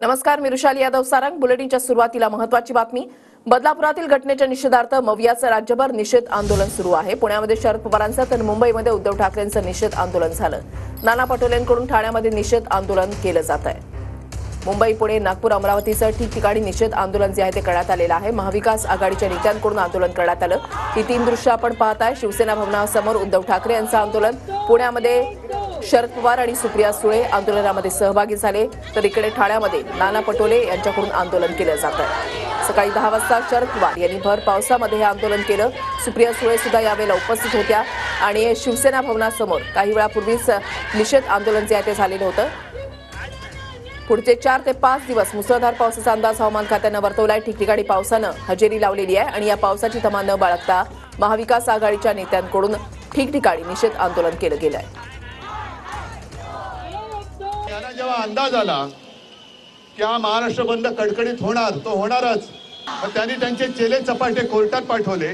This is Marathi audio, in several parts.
नमस्कार, मी रुशाली यादव सारंग. बुलेटिनच्या सुरुवातीला महत्त्वाची बातमी. बदलापुरातील घटनेच्या निषेधार्थ मवियाचं राज्यभर निषेध आंदोलन सुरू आहे. पुण्यामध्ये शरद पवारांचं तर मुंबईमध्ये उद्धव ठाकरेंचं निषेध आंदोलन झालं. नाना पटोलेंकडून ठाण्यामध्ये निषेध आंदोलन केलं जात आहे. मुंबई, पुणे, नागपूर, अमरावतीसह ठिकठिकाणी निषेध आंदोलन जे आहे ते करण्यात आलेलं आहे. महाविकास आघाडीच्या नेत्यांकडून आंदोलन करण्यात आलं. ही तीन दृश्य आपण पाहताय. शिवसेना भवनासमोर उद्धव ठाकरे यांचं आंदोलन, पुण्यामध्ये शरद पवार आणि सुप्रिया सुळे आंदोलनामध्ये सहभागी झाले, तर इकडे ठाण्यामध्ये नाना पटोले यांच्याकडून आंदोलन केलं जात आहे. सकाळी 10 वाजता शरद पवार यांनी भर पावसामध्ये हे आंदोलन केलं. सुप्रिया सुळे सुद्धा यावेळेला उपस्थित होत्या आणि शिवसेना भवनासमोर काही वेळापूर्वीच निषेध आंदोलन जे आहे ते झालेलं होतं. पुढचे 4 ते 5 दिवस मुसळधार पावसाचा अंदाज हवामान खात्यानं वर्तवलाय. ठिकठिकाणी पावसानं हजेरी लावलेली आहे आणि या पावसाची तमा न बाळगता महाविकास आघाडीच्या नेत्यांकडून ठिकठिकाणी निषेध आंदोलन केलं गेलं आहे. त्यांना जेव्हा अंदाज आला की हा महाराष्ट्र बंद कडकडीत होणार, तो होणारच, पण त्यांनी त्यांचे चेले चपाटे कोर्टात पाठवले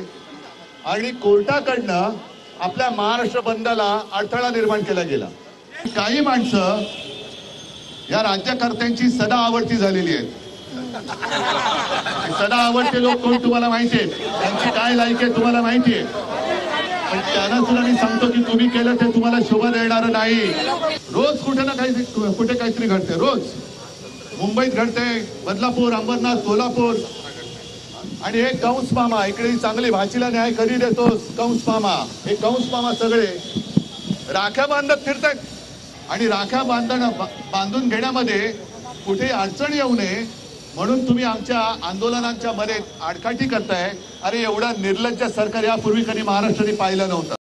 आणि कोर्टाकडनं आपल्या महाराष्ट्र बंदला अडथळा निर्माण केला गेला. काही माणसं या राज्यकर्त्यांची सदा आवडती झालेली आहेत. सदा आवडते लोक कोण तुम्हाला माहितीये, त्यांची काय लायकी आहे तुम्हाला माहितीये, पण त्यांना सुद्धा मी सांगतो की तुम्ही केलं ते तुम्हाला शोभा देणार नाही. रोज कुठे ना काही कुठे काहीतरी घडते. रोज मुंबईत घडते, बदलापूर, अंबरनाथ, कोल्हापूर, आणि हे कंस मामा इकडे चांगली भाचीला न्याय कधी देतोस कंस मामा. हे कंस मामा सगळे राख्या बांधत फिरतात आणि राख्या बांधून घेण्यामध्ये कुठे अडचण येऊ नये म्हणून तुम्ही आमच्या आंदोलनांच्या मध्ये आडकाठी करताय. अरे एवढा निर्लज्ज सरकार यापूर्वी कधी महाराष्ट्राने पाहिलं नव्हतं.